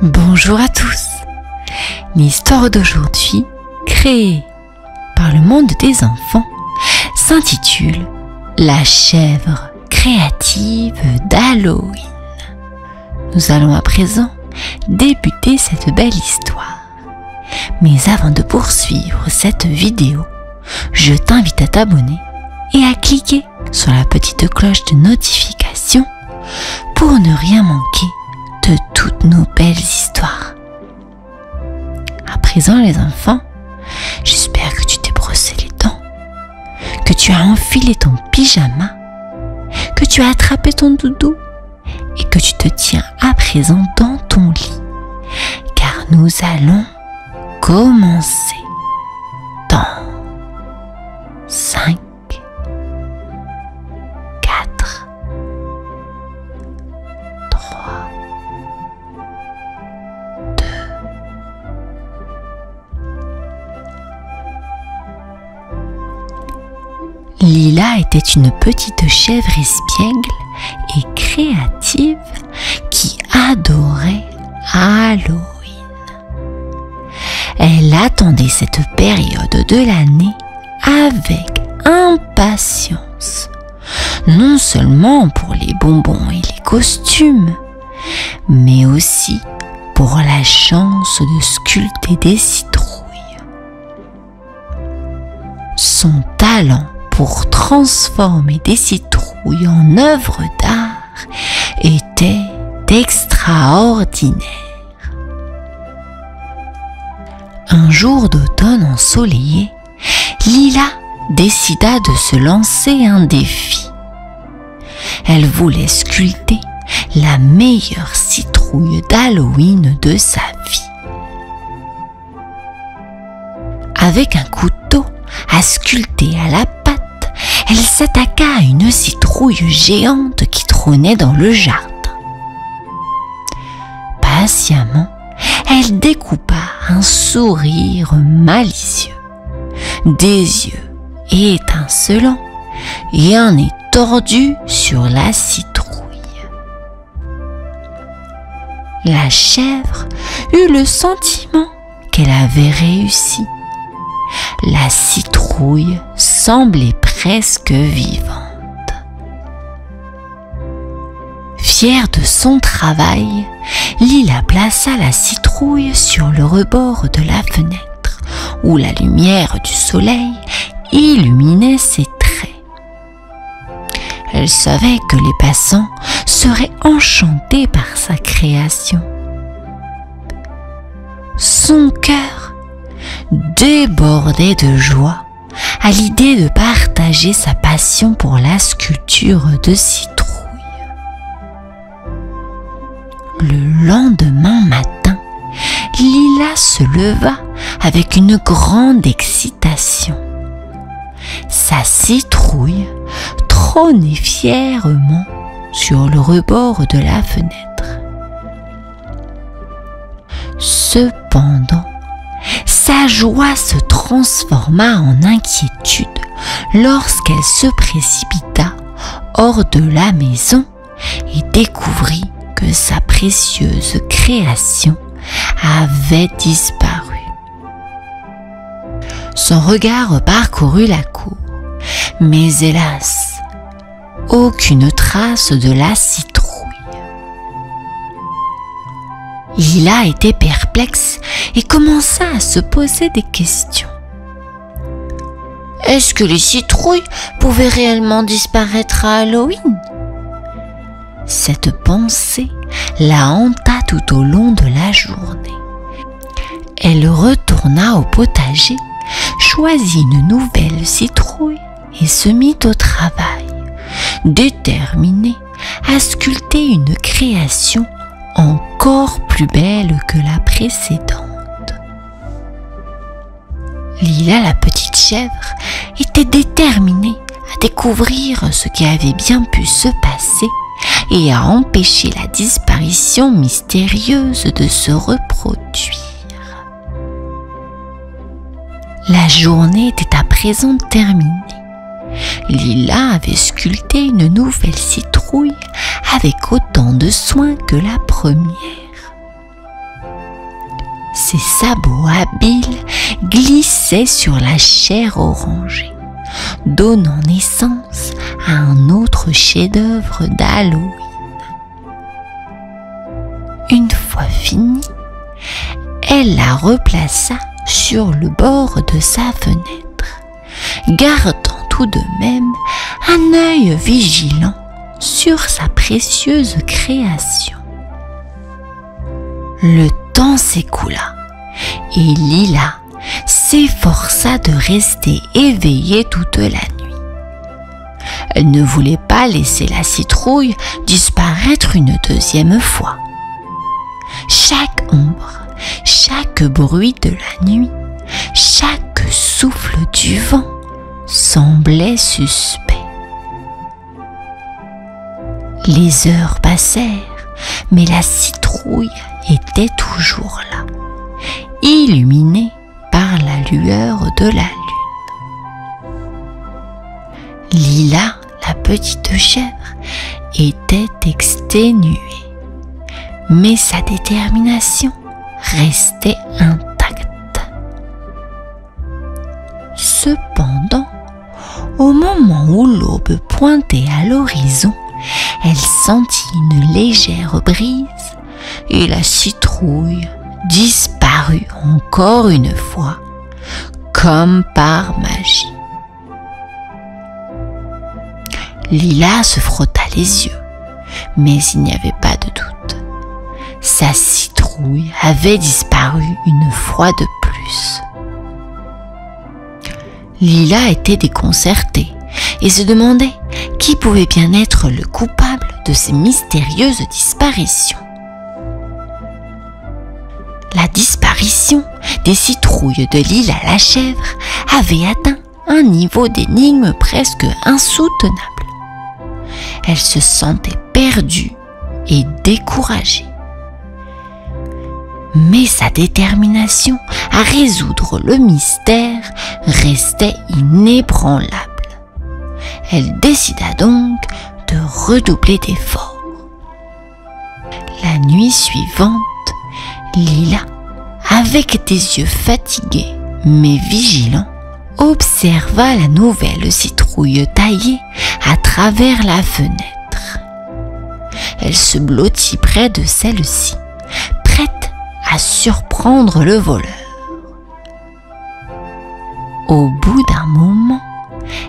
Bonjour à tous. L'histoire d'aujourd'hui, créée par le monde des enfants, s'intitule La chèvre créative d'Halloween. Nous allons à présent débuter cette belle histoire. Mais avant de poursuivre cette vidéo, je t'invite à t'abonner et à cliquer sur la petite cloche de notification pour ne rien manquer de toutes nos belles histoires. À présent les enfants, j'espère que tu t'es brossé les dents, que tu as enfilé ton pyjama, que tu as attrapé ton doudou et que tu te tiens à présent dans ton lit, car nous allons commencer dans 5, 4, 3, 2, Lila était une petite chèvre espiègle et créative qui adorait Halloween. Elle attendait cette période de l'année avec impatience, non seulement pour les bonbons et les costumes, mais aussi pour la chance de sculpter des citrouilles. Son talent pour transformer des citrouilles en œuvres d'art était extraordinaire. Un jour d'automne ensoleillé, Lila décida de se lancer un défi. Elle voulait sculpter la meilleure citrouille d'Halloween de sa vie. Avec un couteau à sculpter à la patte, elle s'attaqua à une citrouille géante qui trônait dans le jardin. Patiemment, elle découpa un sourire malicieux, des yeux étincelants et un nez tordu sur la citrouille. La chèvre eut le sentiment qu'elle avait réussi. La citrouille semblait presque vivante. Fière de son travail, Lila plaça la citrouille sur le rebord de la fenêtre, où la lumière du soleil illuminait ses traits. Elle savait que les passants seraient enchantés par sa création. Son cœur débordait de joie à l'idée de partager sa passion pour la sculpture de citrouille. Le lendemain matin, Lila se leva avec une grande excitation. Sa citrouille trônait fièrement sur le rebord de la fenêtre. Cependant, sa joie se transforma en inquiétude lorsqu'elle se précipita hors de la maison et découvrit que sa précieuse création avait disparu. Son regard parcourut la cour, mais hélas, aucune trace de la citrouille. Lila était perplexe et commença à se poser des questions. Est-ce que les citrouilles pouvaient réellement disparaître à Halloween? Cette pensée la hanta tout au long de la journée. Elle retourna au potager, choisit une nouvelle citrouille et se mit au travail, déterminée à sculpter une création encore plus belle que la précédente. Lila, la petite chèvre, était déterminée à découvrir ce qui avait bien pu se passer et à empêcher la disparition mystérieuse de se reproduire. La journée était à présent terminée. Lila avait sculpté une nouvelle citrouille avec autant de soin que la première. ses sabots habiles glissaient sur la chair orangée, donnant naissance à un autre chef-d'œuvre d'Halloween. Une fois fini, elle la replaça sur le bord de sa fenêtre, gardant tout de même un œil vigilant sur sa précieuse création. Le temps s'écoula et Lila s'efforça de rester éveillée toute la nuit. Elle ne voulait pas laisser la citrouille disparaître une deuxième fois. Chaque ombre, chaque bruit de la nuit, chaque souffle du vent semblait suspect. Les heures passèrent, mais la citrouille était toujours là, illuminée par la lueur de la lune. Lila, la petite chèvre, était exténuée, mais sa détermination restait intacte. Cependant, au moment où l'aube pointait à l'horizon, elle sentit une légère brise et la citrouille disparut encore une fois, comme par magie. Lila se frotta les yeux, mais il n'y avait pas de doute. Sa citrouille avait disparu une fois de plus. Lila était déconcertée et se demandait qui pouvait bien être le coupable de ces mystérieuses disparitions. La disparition des citrouilles de Lila la chèvre avait atteint un niveau d'énigme presque insoutenable. Elle se sentait perdue et découragée. Mais sa détermination à résoudre le mystère restait inébranlable. Elle décida donc de redoubler d'efforts. La nuit suivante, Lila, avec des yeux fatigués mais vigilants, observa la nouvelle citrouille taillée à travers la fenêtre. Elle se blottit près de celle-ci, prête à surprendre le voleur. Au bout d'un moment,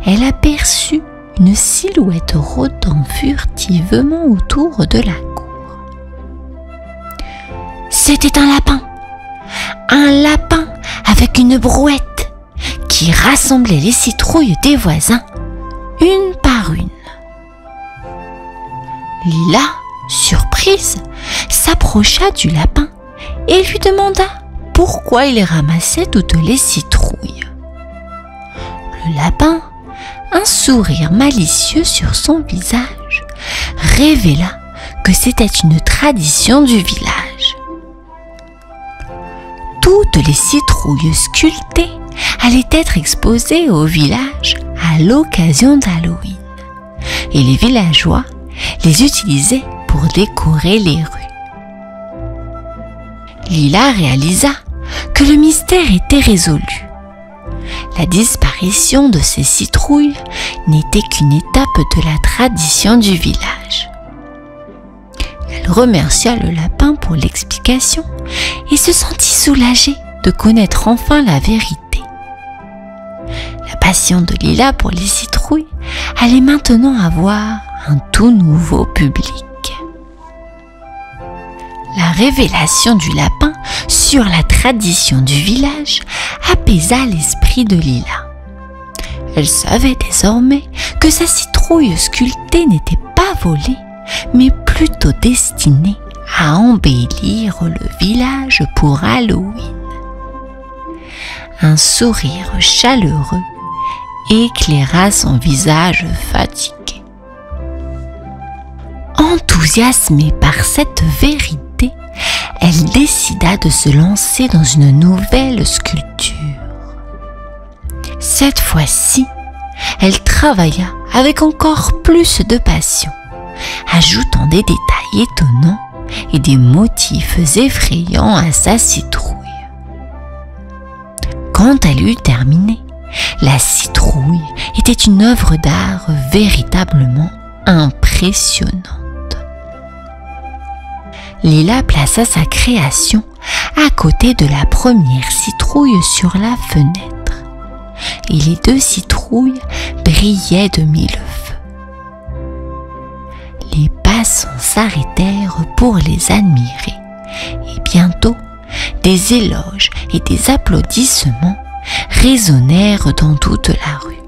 elle aperçut une silhouette rôdant furtivement autour de la cour. C'était un lapin avec une brouette qui rassemblait les citrouilles des voisins, une par une. Lila, surprise, s'approcha du lapin et lui demanda pourquoi il ramassait toutes les citrouilles. Le lapin, un sourire malicieux sur son visage, révéla que c'était une tradition du village. Toutes les citrouilles sculptées allaient être exposées au village à l'occasion d'Halloween, et les villageois les utilisaient pour décorer les rues. Lila réalisa que le mystère était résolu. La disparition de ces citrouilles n'était qu'une étape de la tradition du village. Elle remercia le lapin pour l'explication et se sentit soulagée de connaître enfin la vérité. La passion de Lila pour les citrouilles allait maintenant avoir un tout nouveau public. La révélation du lapin sur la tradition du village apaisa l'esprit de Lila. Elle savait désormais que sa citrouille sculptée n'était pas volée, mais plutôt destinée à embellir le village pour Halloween. Un sourire chaleureux éclaira son visage fatigué. Enthousiasmée par cette vérité, elle décida de se lancer dans une nouvelle sculpture. Cette fois-ci, elle travailla avec encore plus de passion, ajoutant des détails étonnants et des motifs effrayants à sa citrouille. Quand elle eut terminé, la citrouille était une œuvre d'art véritablement impressionnante. Lila plaça sa création à côté de la première citrouille sur la fenêtre, et les deux citrouilles brillaient de mille feux. Les passants s'arrêtèrent pour les admirer, et bientôt, des éloges et des applaudissements résonnèrent dans toute la rue.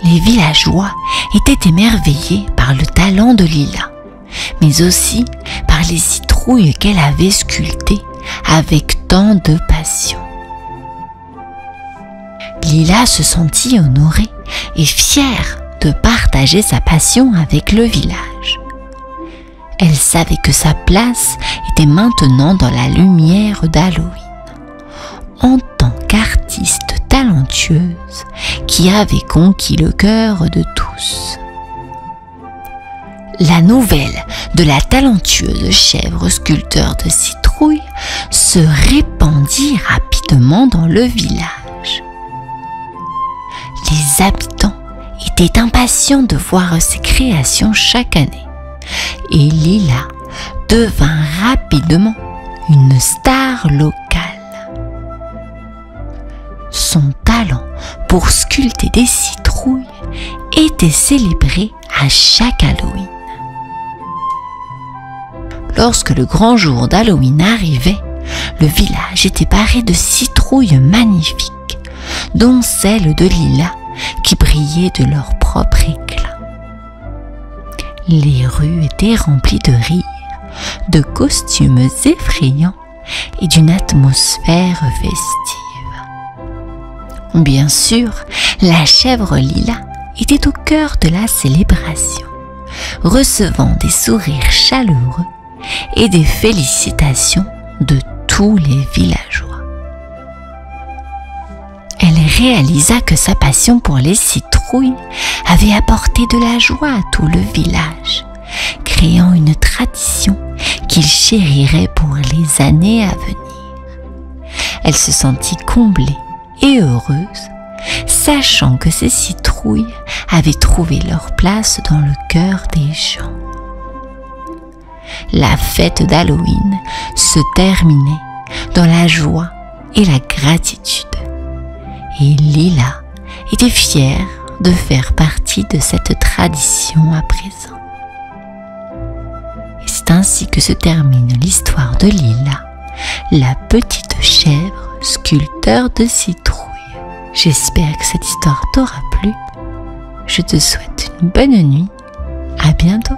Les villageois étaient émerveillés par le talent de Lila, mais aussi par les citrouilles qu'elle avait sculptées avec tant de passion. Lila se sentit honorée et fière de partager sa passion avec le village. Elle savait que sa place était maintenant dans la lumière d'Halloween, en tant qu'artiste talentueuse qui avait conquis le cœur de tous. La nouvelle de la talentueuse chèvre sculpteur de citrouille se répandit rapidement dans le village. Les habitants étaient impatients de voir ses créations chaque année, et Lila devint rapidement une star locale. Son talent pour sculpter des citrouilles était célébré à chaque Halloween. Lorsque le grand jour d'Halloween arrivait, le village était paré de citrouilles magnifiques, dont celle de Lila qui brillaient de leur propre éclat. Les rues étaient remplies de rires, de costumes effrayants et d'une atmosphère festive. Bien sûr, la chèvre Lila était au cœur de la célébration, recevant des sourires chaleureux et des félicitations de tous les villageois. Elle réalisa que sa passion pour les citrouilles avait apporté de la joie à tout le village, créant une tradition qu'il chérirait pour les années à venir. Elle se sentit comblée et heureuse, sachant que ces citrouilles avaient trouvé leur place dans le cœur des gens. La fête d'Halloween se terminait dans la joie et la gratitude. Et Lila était fière de faire partie de cette tradition à présent. Et c'est ainsi que se termine l'histoire de Lila, la petite chèvre sculpteur de citrouilles. J'espère que cette histoire t'aura plu. Je te souhaite une bonne nuit. À bientôt.